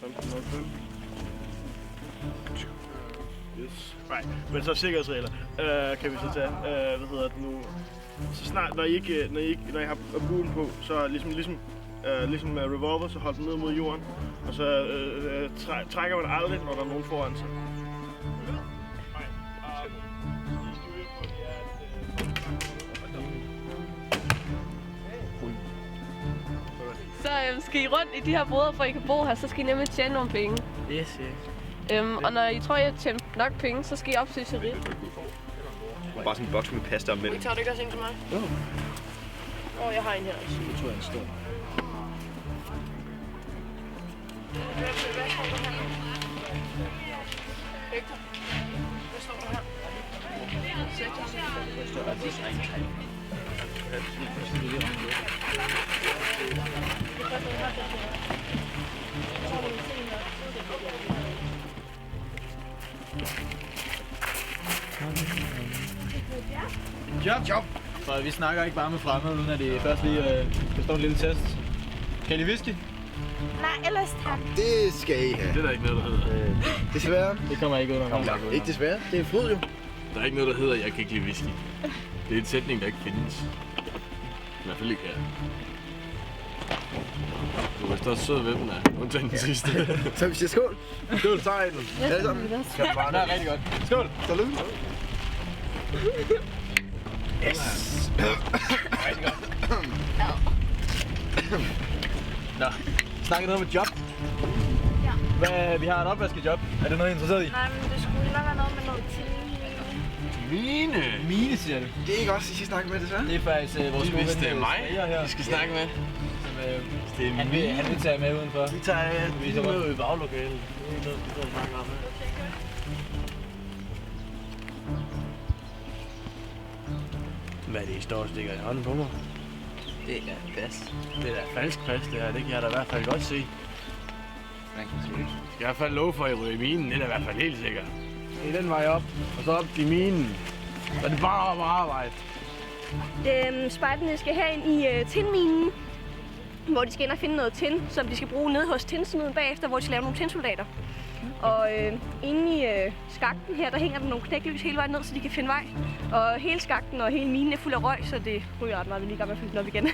15.05. Yes. Right. Men så sikkerhedsregler kan vi så tage. Hvad hedder det nu? Så snart, når I har buen på, så ligesom revolver, så hold den ned mod jorden. Og så trækker man aldrig, når der er nogen foran sig. Så skal I rundt i de her boder, for I kan bo her, så skal I nemlig tjene nogle penge. Yes. Og når I tror, I har tjent nok penge, så skal I opsøge Sharif. Bare sådan en boks med pasta om mellem. Tager du ikke også en til mig? Jo. Jeg har en her også. Jeg tror, jeg er en stor. Hector, hvad står der her? Der står faktisk en tegn. Job! For vi snakker ikke bare med fremmede, uden at det først lige består en lille test. Kan I whisky? Nej, ellers tak. Det skal I have. Det er der ikke noget, der hedder. Desværre. Det kommer ikke ud af mig. Ikke desværre. Det er en fryd jo. Der er ikke noget, der hedder, jeg kan ikke lide whisky. Det er en sætning, der ikke findes. I hvert fald ikke her. Du er også sød ved dem, undtagen den sidste. Så vi siger skål. Skål, så er den. Alle sammen. Det er rigtig godt. Skål! Salut. Yes. Rigtig godt. Nå, snakker noget om et job? Ja. Vi har et opvaskejob. Er det noget, I er interesseret i? Nej, men det skulle nok være noget med noget til. Mine, siger du? Det er ikke også, I skal snakke med, desværre. Det er faktisk vores gode Hvis det er ven, mig, Smager her. vi skal snakke med. Som, Det er han vil tage med udenfor. Vi tager med i baglokalet. Det er noget, vi står og snakker om her. Hvad er det, I står og stikker i hånden på mig? Det er pas. Det er da falsk pas, det her. Det kan jeg da i hvert fald godt se. Man kan se det. Jeg skal i hvert fald love for, at I ryger i minen. Det er da i hvert fald helt sikkert. Det er den vej op, og så op til minen. Så er det bare op og arbejde. Spejderne skal herind i tindminen, hvor de skal ind og finde noget tin, som de skal bruge nede hos tindsmeden bagefter, hvor de skal lave nogle tindsoldater. Og inde i skakten her, der hænger der nogle knæklys hele vejen ned, så de kan finde vej. Og hele skakten og hele minen er fuld af røg, så det ryger ret meget, vi lige gang med at fylde den op igen.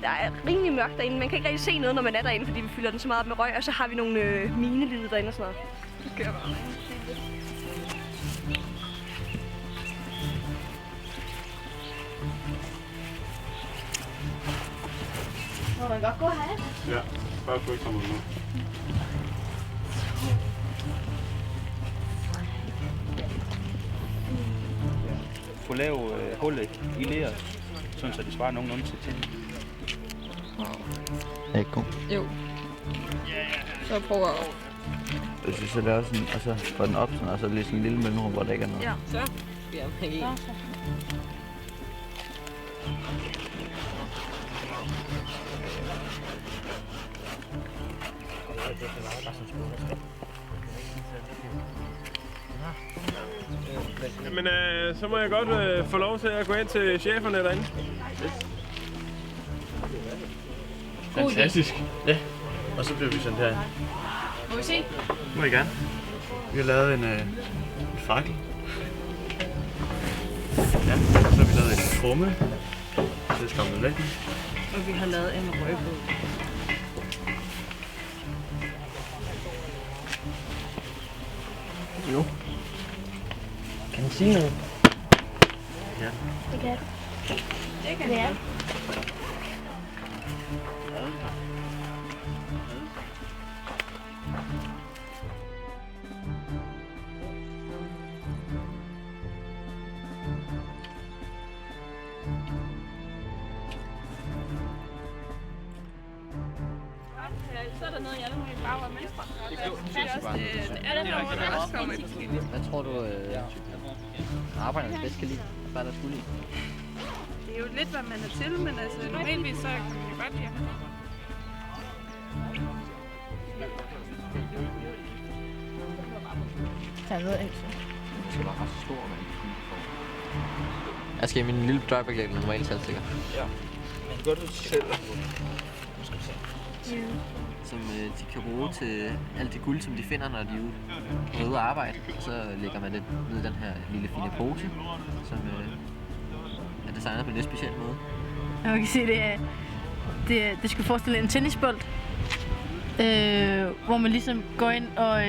Der er rimelig mørkt derinde. Man kan ikke rigtig se noget, når man er derinde, fordi vi fylder den så meget op med røg. Og så har vi nogle minelyde derinde og sådan noget. Det gør bare. Må man godt gå her? Ja, bare få ikke komme ud nu. Få lavet hullet i leret, sådan så det svarer nogenlunde til tænden. Er ikke god? Jo. Så prøver jeg. Jeg synes, at det er sådan, og så får den op, sådan, og så lige sådan en lille mellemrum, hvor der ikke er noget. Ja, så. Ja, ikke. Jamen, så må jeg godt få lov til at gå ind til cheferne derinde. Fantastisk. Ja, og så bliver vi sendt her. Må vi se? Må I gerne. Vi har lavet en fakkel. Ja, så har vi lavet en krumme. Så er skræmmet væk. Og vi har lavet en røgbåd. Jo. Kan du sige noget? Ja. Det kan Det kan ja. Så er der noget, jeg må bare være venstre. Hvad tror du, arbejderne bedst kan lide? Hvad er der skulle lide? Det er jo lidt, hvad man er til, men altså normalvis så kan vi godt lide. Jeg ved ikke. Det skal være ret stor, man. Jeg skal i min lille dørbæklæg med normalt salgstikker. Ja. Godt du selv. Som de kan bruge til alt det guld, som de finder, når de er ude at arbejde. Og så lægger man det ned i den her lille fine pose, som er designet på en lidt speciel måde. Jeg kan se, det skulle forestille en tennisbold, hvor man ligesom går ind og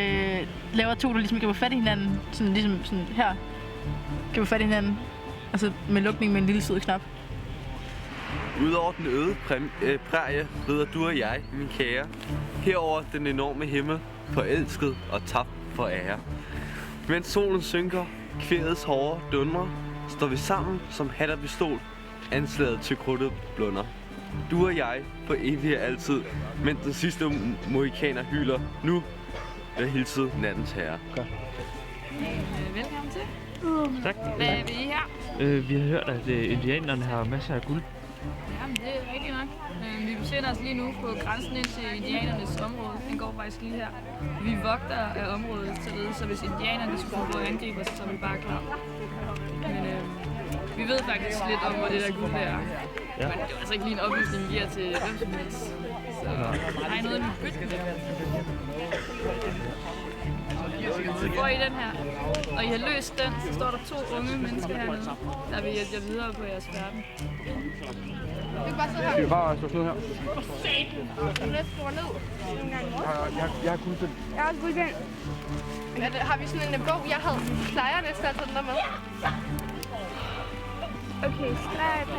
laver to, der ligesom griber fat i hinanden. Sådan ligesom sådan her. Griber fat i hinanden. Og så med lukning med en lille sød knap. Udover den øde prærie rider du og jeg, min kære, herover den enorme himmel, forelsket og tabt for ære. Mens solen synker, kvædets hårde dundrer, står vi sammen som hat og pistol, anslaget til krudtet blunder. Du og jeg for evigt og altid, mens den sidste mohikaner hyler, nu er hilset nattens herre. Velkommen til. Tak. Hvad er vi her? Vi har hørt, at indianerne har masser af guld. Jamen, det er rigtigt nok. Vi befinder os lige nu på grænsen ind til indianernes område. Den går faktisk lige her. Vi vogter af området, så hvis indianerne skulle få at angribe os, så er vi bare klar. Men vi ved faktisk lidt om, hvor det der guld er. Ja. Men det er altså ikke lige en oplysning, vi giver til hvem som helst. Så der er noget, vi bytter med. Så får I den her, og I har løst den, så står der 2 unge mennesker hernede, der vil hjælpe jer videre på jeres verden. Skal vi bare slå sådan her? Jeg har guldpind. Jeg har også guldpind. Har vi sådan en bog, jeg havde? Plejer næsten at tage den der med. Okay, streger 3.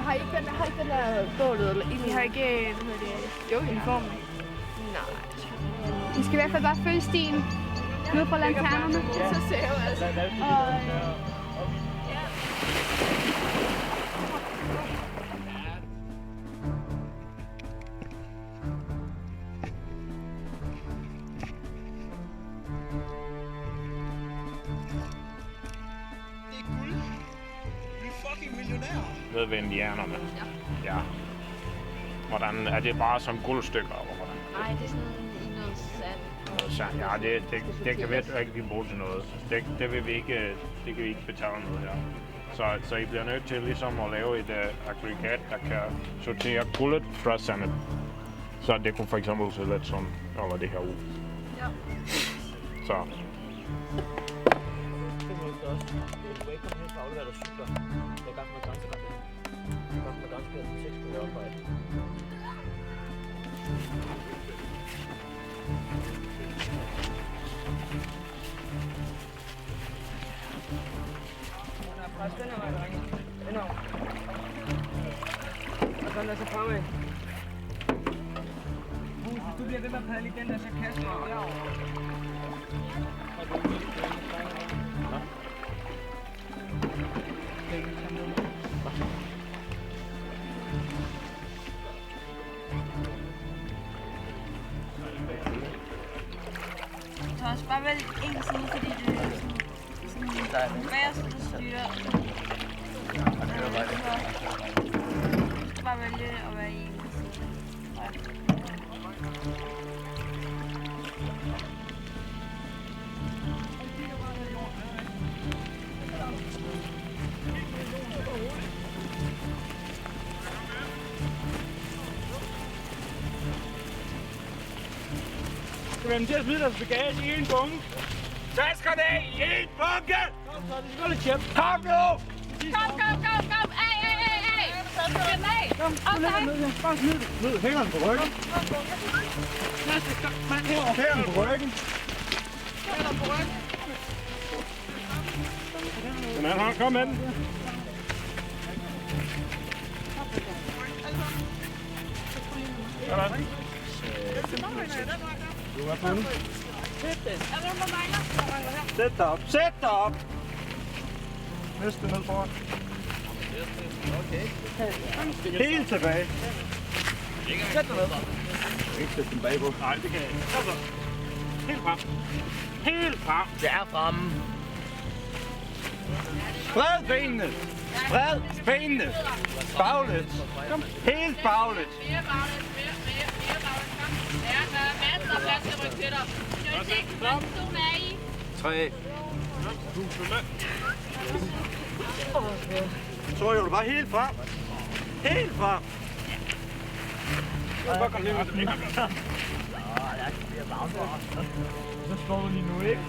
Har I ikke den der bålet, eller I har ikke, hvad hedder det? Jo, uniformen. Nej. Vi skal i hvert fald bare følge stien ned fra lanternerne. Så ser jeg jo altså. Ved ved indianerne? Ja. Hvordan, er det bare som guldstykker? Nej, det er sådan i noget sand. Ja, det kan vi ikke bruge til noget. Det vil vi ikke, det kan vi ikke betale noget her. Så I bliver nødt til ligesom at lave et aggregat, der kan sortere guldet fra sandet. Så det kunne for eksempel se lidt sådan over det her ud. Ja. Så. Du bliver ved med at padle i den der, så kaster jeg derovre. Thomas, bare vælg en side, fordi det er sådan bagerst, der styrer. Bare vælge at være i en side. Skal vi have dem til at smide deres bagage i en bunke? Taskerne i en bunke! Så er det selvfølgelig kæmpe. Kom nu! Kom! Ej! Skæld af! Kom, bare smid det. Ned, hængeren på ryggen. Hængeren på ryggen. Den anden hånd, kom med den. Sådan. Du er fundet. Sæt dig op. Sæt dig op. Næste ned foran. Okay. Helt tilbage. Sæt dig ned. Ikke sæt den bagpå. Nej, det kan jeg ikke. Så. Helt frem. Helt frem. Det er fremme. Spred benene. Spred benene. Baglæns. Kom. Helt baglæns. Mere baglæns. Ja, der er masser af plads til at rykke til dig. Skal vi se, hvor stolen er i? 3. Så rykker du bare helt frem. Helt frem. Bare kom lige med det. Så slår vi lige nu, ikke?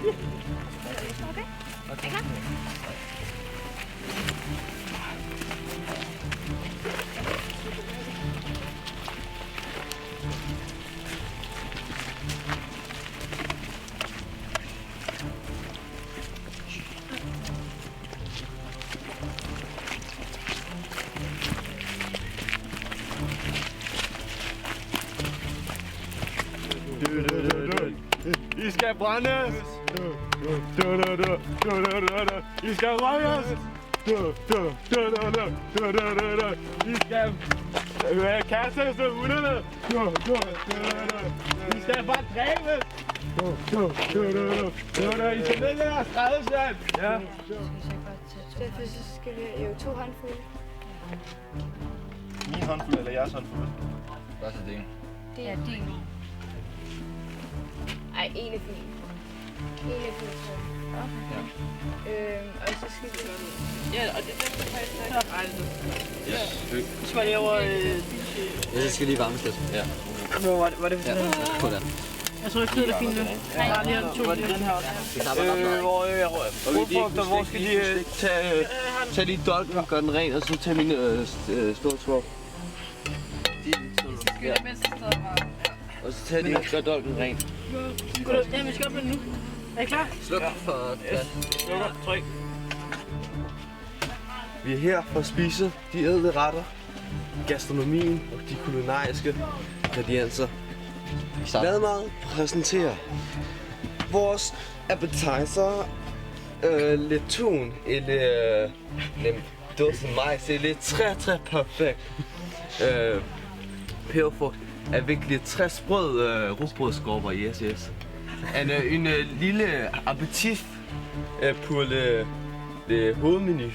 Okay. I skal brændes! I skal røges! I skal kastes af hunderne! I skal bare dræbes! I skal ned der skræddersand! Ja. Derfor så skal vi jo 2 håndfulde. Min håndfuld eller jeres håndfuld? Hvad er det? Det er din. Ej, en er fin. En er fin, så. Okay. Og så skal vi... Ja, og det er den, der faktisk Ja. Så var det over... Ja, det skal lige varmes lidt. Ja. Hvor var det for Ja, på den. Jeg tror ikke, det er fint. Nej, bare lige 2 den her også. Hvor skal de tage lige dolken og gøre den ren, og så tage mine stålsvår? Og så tager de og gør dolken ren. Ja, vi skal op med den nu. Er I klar? Sluk for gas. Slukker. Tryk. Vi er her for at spise de ædle retter, gastronomien og de kulinariske ingredienser. Lad mig præsentere vores appetizer, le tun eller le dåse majs eller très perfekt. Peberfrugt avec les 60 sprød rugbrødskorper, yes. En lille appetit pour le hovedmenu.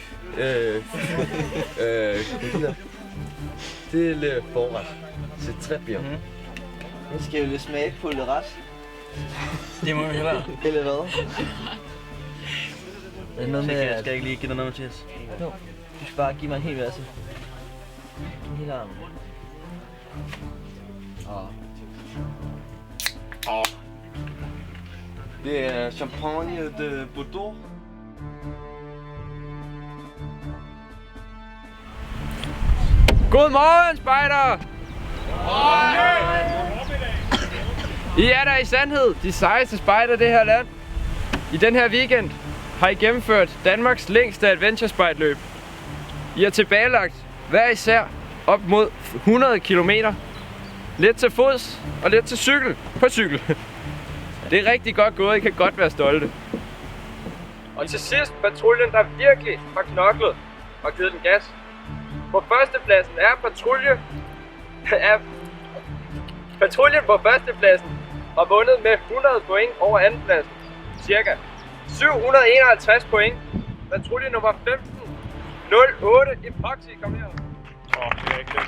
Det er le forret. C'est très bien. Nu skal vi lige smage på det ret. Det må vi hellere. Eller hvad? Er det noget med, Jeg skal ikke lige give dig noget, Mathias? Jo, du skal bare give mig en hel masse. En hel arm. Det er champagne de Bordeaux. Godmorgen, spejder! I er der i sandhed de sejeste spejder i det her land. I den her weekend har I gennemført Danmarks længste adventure-spejderløb. I har tilbagelagt hver især op mod 100 km. Lidt til fods og lidt til cykel på cykel. Det er rigtig godt gået, I kan godt være stolte. Og til sidst patruljen, der virkelig har knoklet og givet den gas. På førstepladsen er patruljen på førstepladsen har vundet med 100 point over andenpladsen. Cirka 751 point. Patrulje nummer 15, 08, Epoxy, kom her. Det er ikke det.